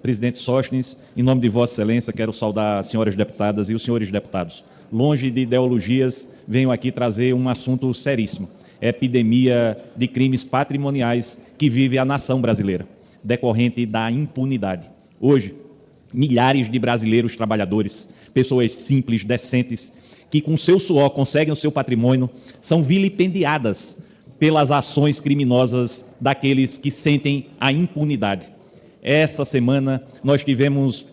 presidente Sóstenes, em nome de Vossa Excelência, quero saudar as senhoras deputadas e os senhores deputados. Longe de ideologias, venho aqui trazer um assunto seríssimo. É a epidemia de crimes patrimoniais que vive a nação brasileira, decorrente da impunidade. Hoje, milhares de brasileiros trabalhadores, pessoas simples, decentes, que com seu suor conseguem o seu patrimônio, são vilipendiadas pelas ações criminosas daqueles que sentem a impunidade. Essa semana nós tivemos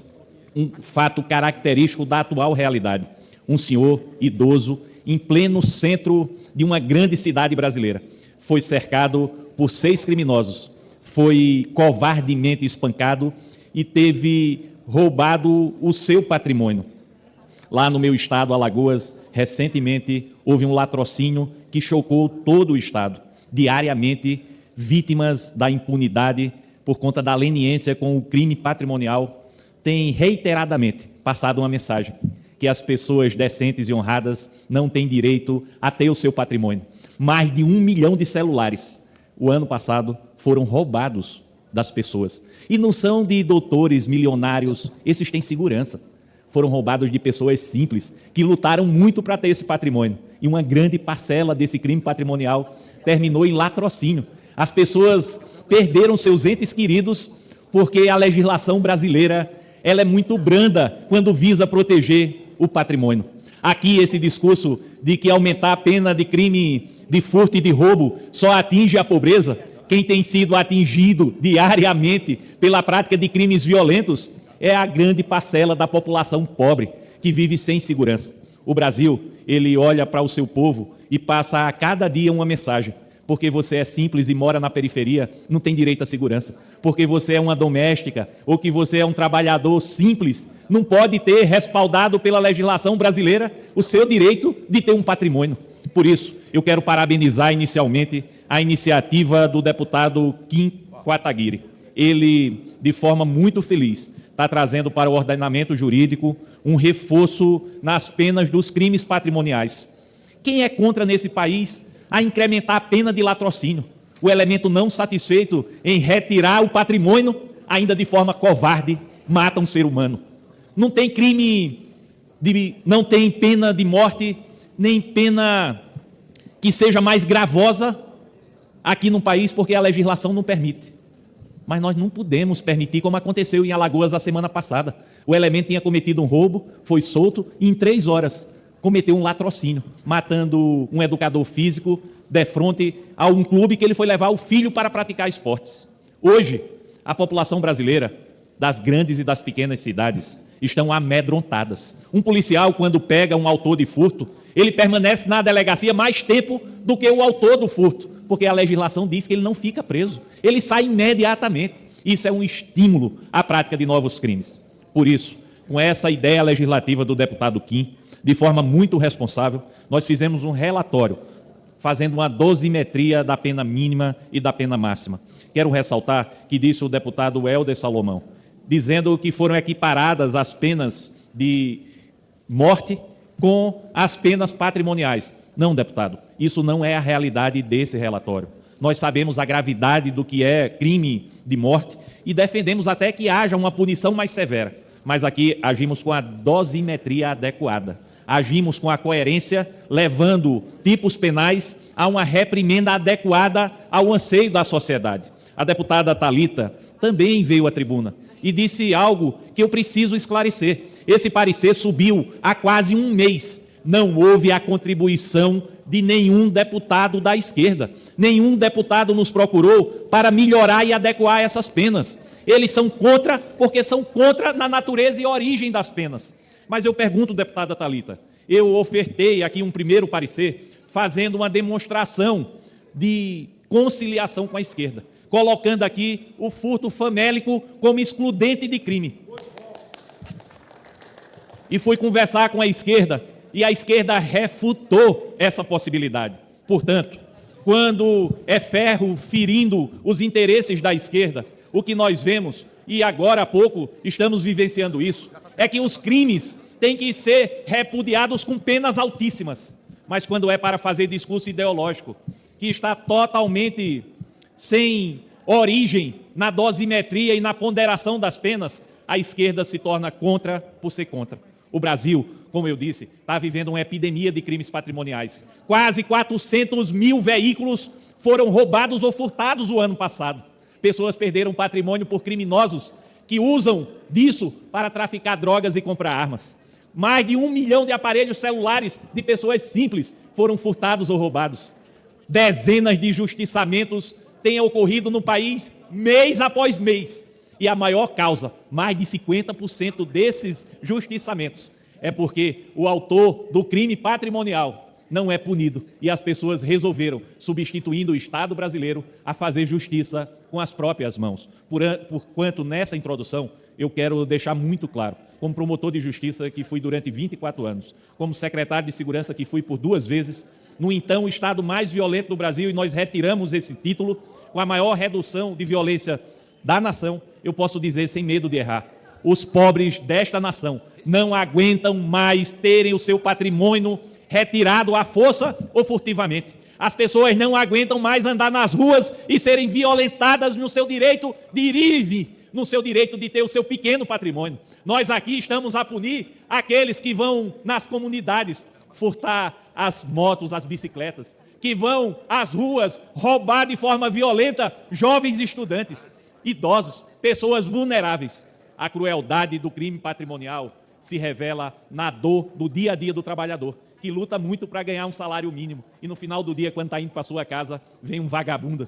um fato característico da atual realidade. Um senhor idoso, em pleno centro de uma grande cidade brasileira, foi cercado por 6 criminosos, foi covardemente espancado e teve roubado o seu patrimônio. Lá no meu estado, Alagoas, recentemente houve um latrocínio que chocou todo o estado. Diariamente, vítimas da impunidade por conta da leniência com o crime patrimonial têm reiteradamente passado uma mensagem que as pessoas decentes e honradas não têm direito a ter o seu patrimônio. Mais de 1 milhão de celulares, o ano passado, foram roubados das pessoas. E não são de doutores milionários, esses têm segurança. Foram roubados de pessoas simples, que lutaram muito para ter esse patrimônio. E uma grande parcela desse crime patrimonial terminou em latrocínio. As pessoas perderam seus entes queridos porque a legislação brasileira ela é muito branda quando visa proteger o patrimônio. Aqui esse discurso de que aumentar a pena de crime de furto e de roubo só atinge a pobreza, quem tem sido atingido diariamente pela prática de crimes violentos é a grande parcela da população pobre que vive sem segurança. O Brasil, ele olha para o seu povo e passa a cada dia uma mensagem. Porque você é simples e mora na periferia, não tem direito à segurança. Porque você é uma doméstica ou que você é um trabalhador simples, não pode ter respaldado pela legislação brasileira o seu direito de ter um patrimônio. Por isso, eu quero parabenizar inicialmente a iniciativa do deputado Kim Kataguiri. Ele, de forma muito feliz, está trazendo para o ordenamento jurídico um reforço nas penas dos crimes patrimoniais. Quem é contra nesse país a incrementar a pena de latrocínio? O elemento não satisfeito em retirar o patrimônio, ainda de forma covarde, mata um ser humano. Não tem não tem pena de morte, nem pena que seja mais gravosa aqui no país, porque a legislação não permite. Mas nós não podemos permitir, como aconteceu em Alagoas a semana passada. O elemento tinha cometido um roubo, foi solto e em 3 horas cometeu um latrocínio, matando um educador físico de frente a um clube que ele foi levar o filho para praticar esportes. Hoje, a população brasileira, das grandes e das pequenas cidades, estão amedrontadas. Um policial, quando pega um autor de furto, ele permanece na delegacia mais tempo do que o autor do furto, porque a legislação diz que ele não fica preso, ele sai imediatamente. Isso é um estímulo à prática de novos crimes. Por isso, com essa ideia legislativa do deputado Kim, de forma muito responsável, nós fizemos um relatório, fazendo uma dosimetria da pena mínima e da pena máxima. Quero ressaltar que disse o deputado Helder Salomão, dizendo que foram equiparadas as penas de morte com as penas patrimoniais. Não, deputado, isso não é a realidade desse relatório. Nós sabemos a gravidade do que é crime de morte e defendemos até que haja uma punição mais severa. Mas aqui agimos com a dosimetria adequada. Agimos com a coerência, levando tipos penais a uma reprimenda adequada ao anseio da sociedade. A deputada Thalita também veio à tribuna e disse algo que eu preciso esclarecer. Esse parecer subiu há quase 1 mês. Não houve a contribuição de nenhum deputado da esquerda. Nenhum deputado nos procurou para melhorar e adequar essas penas. Eles são contra, porque são contra na natureza e origem das penas. Mas eu pergunto, deputada Thalita, eu ofertei aqui um primeiro parecer fazendo uma demonstração de conciliação com a esquerda, colocando aqui o furto famélico como excludente de crime. E fui conversar com a esquerda, e a esquerda refutou essa possibilidade. Portanto, quando é ferro ferindo os interesses da esquerda, o que nós vemos, e agora há pouco estamos vivenciando isso, é que os crimes têm que ser repudiados com penas altíssimas. Mas quando é para fazer discurso ideológico, que está totalmente sem origem na dosimetria e na ponderação das penas, a esquerda se torna contra por ser contra. O Brasil, como eu disse, está vivendo uma epidemia de crimes patrimoniais. Quase 400 mil veículos foram roubados ou furtados o ano passado. Pessoas perderam patrimônio por criminosos que usam disso para traficar drogas e comprar armas. Mais de 1 milhão de aparelhos celulares de pessoas simples foram furtados ou roubados. Dezenas de justiçamentos têm ocorrido no país mês após mês. E a maior causa, mais de 50% desses justiçamentos, é porque o autor do crime patrimonial não é punido. E as pessoas resolveram, substituindo o Estado brasileiro, a fazer justiça com as próprias mãos. Porquanto, nessa introdução, eu quero deixar muito claro, como promotor de justiça que fui durante 24 anos, como secretário de segurança que fui por 2 vezes, no então Estado mais violento do Brasil, e nós retiramos esse título com a maior redução de violência da nação, eu posso dizer sem medo de errar, os pobres desta nação não aguentam mais terem o seu patrimônio retirado à força ou furtivamente. As pessoas não aguentam mais andar nas ruas e serem violentadas no seu direito de ir e vir, no seu direito de ter o seu pequeno patrimônio. Nós aqui estamos a punir aqueles que vão nas comunidades furtar as motos, as bicicletas, que vão às ruas roubar de forma violenta jovens estudantes, idosos, pessoas vulneráveis. A crueldade do crime patrimonial se revela na dor do dia a dia do trabalhador, que luta muito para ganhar um salário mínimo. E no final do dia, quando está indo para sua casa, vem um vagabundo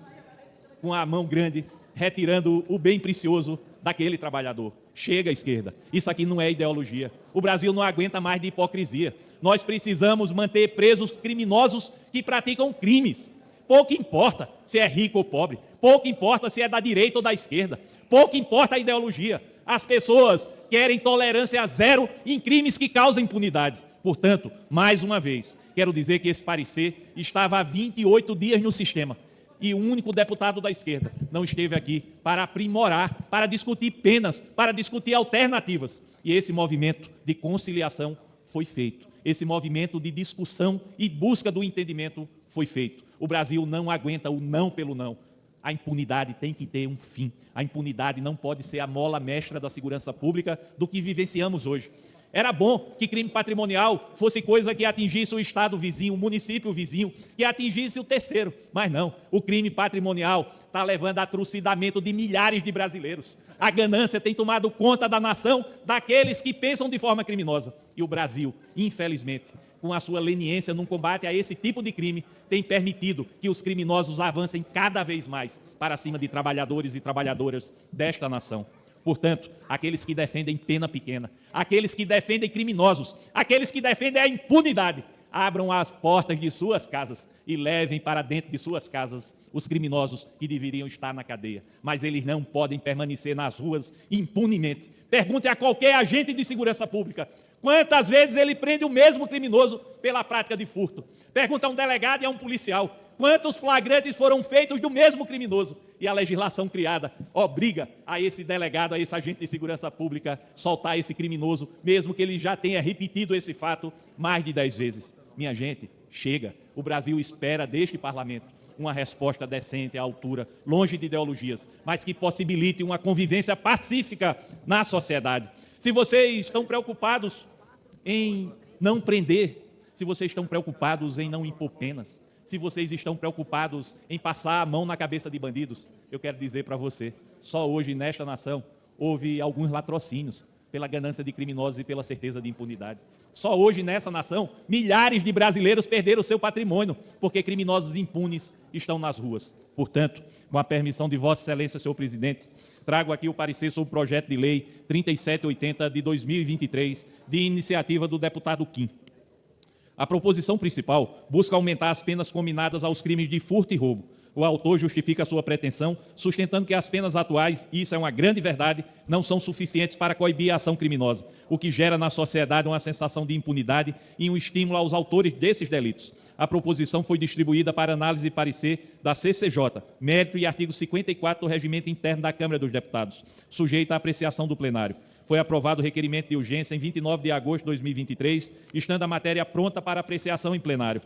com a mão grande, retirando o bem precioso daquele trabalhador. Chega à esquerda. Isso aqui não é ideologia. O Brasil não aguenta mais de hipocrisia. Nós precisamos manter presos criminosos que praticam crimes. Pouco importa se é rico ou pobre. Pouco importa se é da direita ou da esquerda. Pouco importa a ideologia. As pessoas querem tolerância zero em crimes que causam impunidade. Portanto, mais uma vez, quero dizer que esse parecer estava há 28 dias no sistema e o único deputado da esquerda não esteve aqui para aprimorar, para discutir penas, para discutir alternativas. E esse movimento de conciliação foi feito. Esse movimento de discussão e busca do entendimento foi feito. O Brasil não aguenta o não pelo não. A impunidade tem que ter um fim. A impunidade não pode ser a mola mestra da segurança pública do que vivenciamos hoje. Era bom que crime patrimonial fosse coisa que atingisse o estado vizinho, o município vizinho, que atingisse o terceiro. Mas não, o crime patrimonial está levando a trucidamento de milhares de brasileiros. A ganância tem tomado conta da nação, daqueles que pensam de forma criminosa. E o Brasil, infelizmente, com a sua leniência no combate a esse tipo de crime, tem permitido que os criminosos avancem cada vez mais para cima de trabalhadores e trabalhadoras desta nação. Portanto, aqueles que defendem pena pequena, aqueles que defendem criminosos, aqueles que defendem a impunidade, abram as portas de suas casas e levem para dentro de suas casas os criminosos que deveriam estar na cadeia. Mas eles não podem permanecer nas ruas impunemente. Pergunte a qualquer agente de segurança pública quantas vezes ele prende o mesmo criminoso pela prática de furto. Pergunta a um delegado e a um policial quantos flagrantes foram feitos do mesmo criminoso. E a legislação criada obriga a esse delegado, a esse agente de segurança pública, soltar esse criminoso, mesmo que ele já tenha repetido esse fato mais de 10 vezes. Minha gente, chega. O Brasil espera deste parlamento uma resposta decente à altura, longe de ideologias, mas que possibilite uma convivência pacífica na sociedade. Se vocês estão preocupados em não prender, se vocês estão preocupados em não impor penas, se vocês estão preocupados em passar a mão na cabeça de bandidos, eu quero dizer para você, só hoje nesta nação houve alguns latrocínios pela ganância de criminosos e pela certeza de impunidade. Só hoje nessa nação, milhares de brasileiros perderam o seu patrimônio, porque criminosos impunes estão nas ruas. Portanto, com a permissão de Vossa Excelência, senhor presidente, trago aqui o parecer sobre o projeto de lei 3780 de 2023, de iniciativa do deputado Kim. A proposição principal busca aumentar as penas combinadas aos crimes de furto e roubo. O autor justifica a sua pretensão, sustentando que as penas atuais, e isso é uma grande verdade, não são suficientes para coibir a ação criminosa, o que gera na sociedade uma sensação de impunidade e um estímulo aos autores desses delitos. A proposição foi distribuída para análise e parecer da CCJ, mérito e artigo 54 do Regimento Interno da Câmara dos Deputados, sujeita à apreciação do plenário. Foi aprovado o requerimento de urgência em 29 de agosto de 2023, estando a matéria pronta para apreciação em plenário.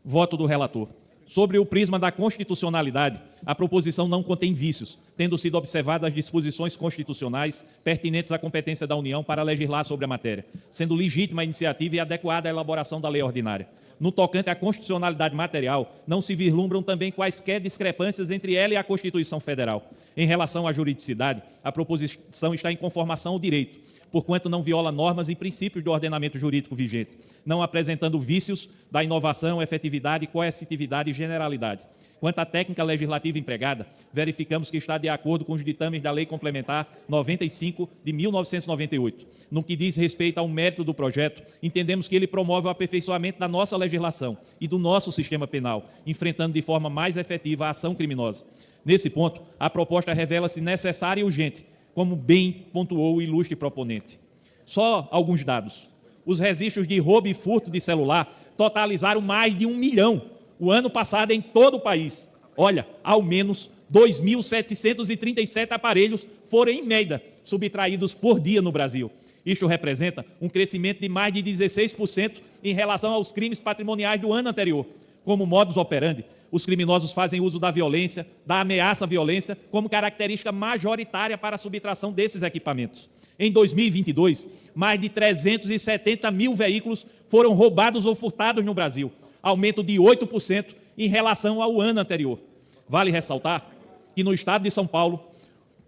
Voto do relator. Sobre o prisma da constitucionalidade, a proposição não contém vícios, tendo sido observadas as disposições constitucionais pertinentes à competência da União para legislar sobre a matéria, sendo legítima a iniciativa e adequada à elaboração da lei ordinária. No tocante à constitucionalidade material, não se vislumbram também quaisquer discrepâncias entre ela e a Constituição Federal. Em relação à juridicidade, a proposição está em conformação ao direito, porquanto não viola normas e princípios do ordenamento jurídico vigente, não apresentando vícios da inovação, efetividade, coercitividade e generalidade. Quanto à técnica legislativa empregada, verificamos que está de acordo com os ditames da Lei Complementar 95 de 1998. No que diz respeito ao mérito do projeto, entendemos que ele promove o aperfeiçoamento da nossa legislação e do nosso sistema penal, enfrentando de forma mais efetiva a ação criminosa. Nesse ponto, a proposta revela-se necessária e urgente, como bem pontuou o ilustre proponente. Só alguns dados. Os registros de roubo e furto de celular totalizaram mais de 1 milhão o ano passado em todo o país. Olha, ao menos 2.737 aparelhos foram, em média, subtraídos por dia no Brasil. Isto representa um crescimento de mais de 16% em relação aos crimes patrimoniais do ano anterior. Como modus operandi, os criminosos fazem uso da violência, da ameaça à violência, como característica majoritária para a subtração desses equipamentos. Em 2022, mais de 370 mil veículos foram roubados ou furtados no Brasil, aumento de 8% em relação ao ano anterior. Vale ressaltar que no estado de São Paulo,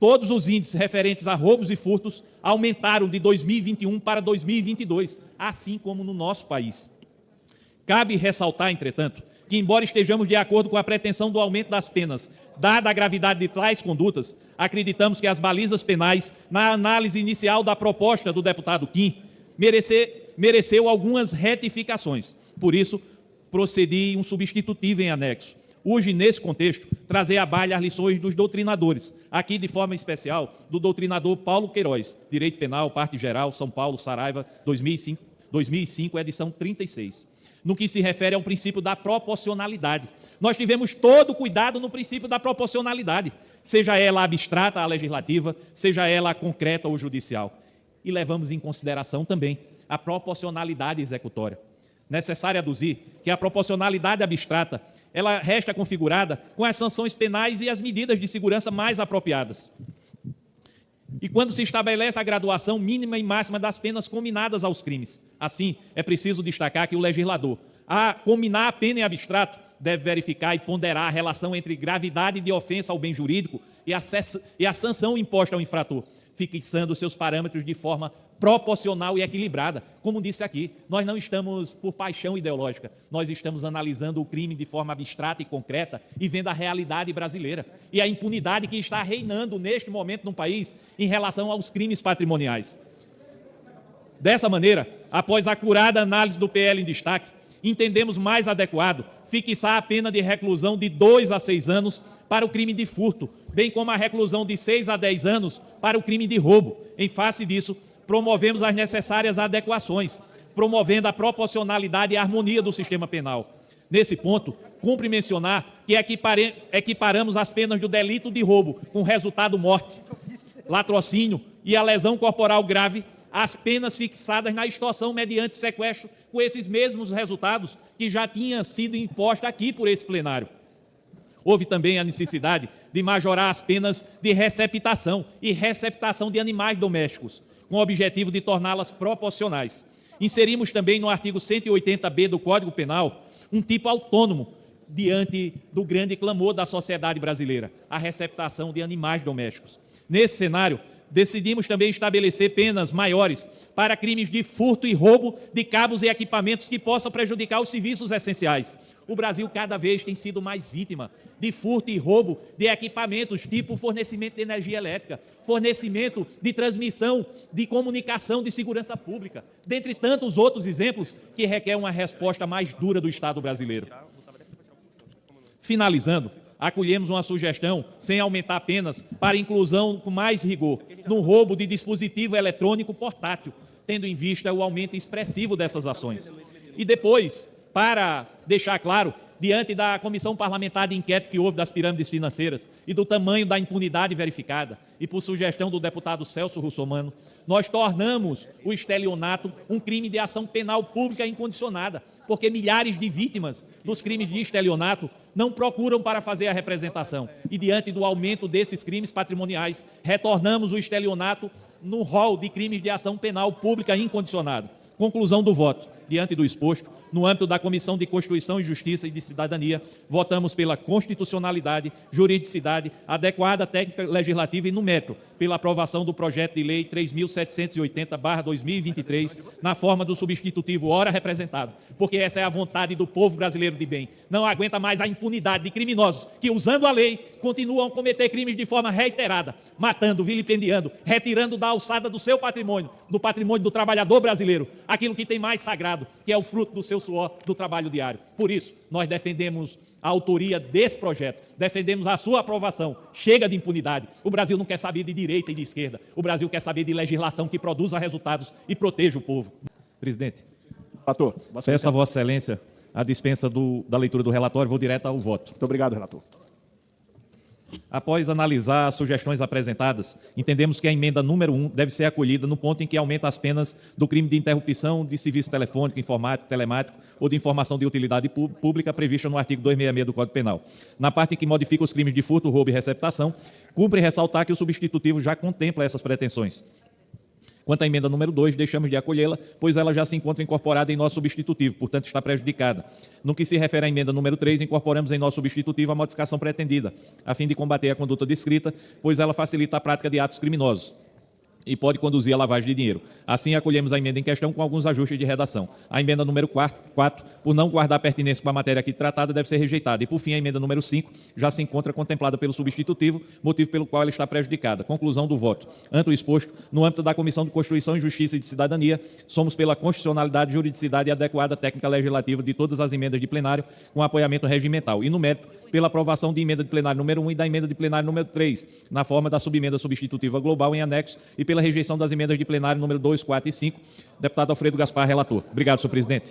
todos os índices referentes a roubos e furtos aumentaram de 2021 para 2022, assim como no nosso país. Cabe ressaltar, entretanto, que, embora estejamos de acordo com a pretensão do aumento das penas, dada a gravidade de tais condutas, acreditamos que as balizas penais, na análise inicial da proposta do deputado Kim, mereceu algumas retificações. Por isso, procedi um substitutivo em anexo. Urge, nesse contexto, trazer à baila as lições dos doutrinadores, aqui de forma especial do doutrinador Paulo Queiroz, Direito Penal, Parte Geral, São Paulo, Saraiva, 2005, edição 36. No que se refere ao princípio da proporcionalidade. Nós tivemos todo o cuidado no princípio da proporcionalidade, seja ela abstrata, a legislativa, seja ela concreta ou judicial. E levamos em consideração também a proporcionalidade executória. Necessário aduzir que a proporcionalidade abstrata, ela resta configurada com as sanções penais e as medidas de segurança mais apropriadas. E quando se estabelece a graduação mínima e máxima das penas combinadas aos crimes. Assim, é preciso destacar que o legislador, a combinar a pena em abstrato, deve verificar e ponderar a relação entre gravidade de ofensa ao bem jurídico e a sanção imposta ao infrator, fixando seus parâmetros de forma proporcional e equilibrada. Como disse aqui, nós não estamos por paixão ideológica, nós estamos analisando o crime de forma abstrata e concreta e vendo a realidade brasileira e a impunidade que está reinando neste momento no país em relação aos crimes patrimoniais. Dessa maneira, após a acurada análise do PL em destaque, entendemos mais adequado fixar a pena de reclusão de 2 a 6 anos para o crime de furto, bem como a reclusão de 6 a 10 anos para o crime de roubo. Em face disso, promovemos as necessárias adequações, promovendo a proporcionalidade e a harmonia do sistema penal. Nesse ponto, cumpre mencionar que equiparamos as penas do delito de roubo com resultado morte, latrocínio e a lesão corporal grave às penas fixadas na extorsão mediante sequestro, com esses mesmos resultados que já tinham sido impostos aqui por esse plenário. Houve também a necessidade de majorar as penas de receptação e receptação de animais domésticos, com o objetivo de torná-las proporcionais. Inserimos também no artigo 180b do Código Penal um tipo autônomo diante do grande clamor da sociedade brasileira, a receptação de animais domésticos. Nesse cenário, decidimos também estabelecer penas maiores para crimes de furto e roubo de cabos e equipamentos que possam prejudicar os serviços essenciais. O Brasil cada vez tem sido mais vítima de furto e roubo de equipamentos, tipo fornecimento de energia elétrica, fornecimento de transmissão, de comunicação, de segurança pública, dentre tantos outros exemplos que requer uma resposta mais dura do Estado brasileiro. Finalizando, acolhemos uma sugestão, sem aumentar penas, para inclusão com mais rigor, no roubo de dispositivo eletrônico portátil, tendo em vista o aumento expressivo dessas ações. E depois, para deixar claro, diante da comissão parlamentar de inquérito que houve das pirâmides financeiras e do tamanho da impunidade verificada, e por sugestão do deputado Celso Russomano, nós tornamos o estelionato um crime de ação penal pública incondicionada, porque milhares de vítimas dos crimes de estelionato não procuram para fazer a representação. E diante do aumento desses crimes patrimoniais, retornamos o estelionato no rol de crimes de ação penal pública incondicionado. Conclusão do voto. Diante do exposto, no âmbito da Comissão de Constituição e Justiça e de Cidadania, votamos pela constitucionalidade, juridicidade, adequada técnica legislativa e, no mérito, pela aprovação do projeto de lei 3.780/2023, na forma do substitutivo ora representado, porque essa é a vontade do povo brasileiro de bem. Não aguenta mais a impunidade de criminosos que, usando a lei, continuam a cometer crimes de forma reiterada, matando, vilipendiando, retirando da alçada do seu patrimônio, do patrimônio do trabalhador brasileiro, aquilo que tem mais sagrado, que é o fruto do seu suor, do trabalho diário. Por isso, nós defendemos a autoria desse projeto, defendemos a sua aprovação. Chega de impunidade. O Brasil não quer saber de direita e de esquerda. O Brasil quer saber de legislação que produza resultados e proteja o povo. Presidente, peço a Vossa Excelência a dispensa da leitura do relatório, vou direto ao voto. Muito obrigado, relator. Após analisar as sugestões apresentadas, entendemos que a emenda número 1 deve ser acolhida no ponto em que aumenta as penas do crime de interrupção de serviço telefônico, informático, telemático ou de informação de utilidade pública prevista no artigo 266 do Código Penal. Na parte em que modifica os crimes de furto, roubo e receptação, cumpre ressaltar que o substitutivo já contempla essas pretensões. Quanto à emenda número 2, deixamos de acolhê-la, pois ela já se encontra incorporada em nosso substitutivo, portanto está prejudicada. No que se refere à emenda número 3, incorporamos em nosso substitutivo a modificação pretendida, a fim de combater a conduta descrita, pois ela facilita a prática de atos criminosos e pode conduzir à lavagem de dinheiro. Assim, acolhemos a emenda em questão com alguns ajustes de redação. A emenda número 4, por não guardar pertinência com a matéria aqui tratada, deve ser rejeitada. E, por fim, a emenda número 5 já se encontra contemplada pelo substitutivo, motivo pelo qual ela está prejudicada. Conclusão do voto. Ante o exposto, no âmbito da Comissão de Constituição e Justiça e de Cidadania, somos pela constitucionalidade, juridicidade e adequada técnica legislativa de todas as emendas de plenário com apoiamento regimental. E, no mérito, pela aprovação de emenda de plenário número 1 e da emenda de plenário número 3, na forma da subemenda substitutiva global em anexo, e pela rejeição das emendas de plenário número 2, 4 e 5. Deputado Alfredo Gaspar, relator. Obrigado, senhor presidente.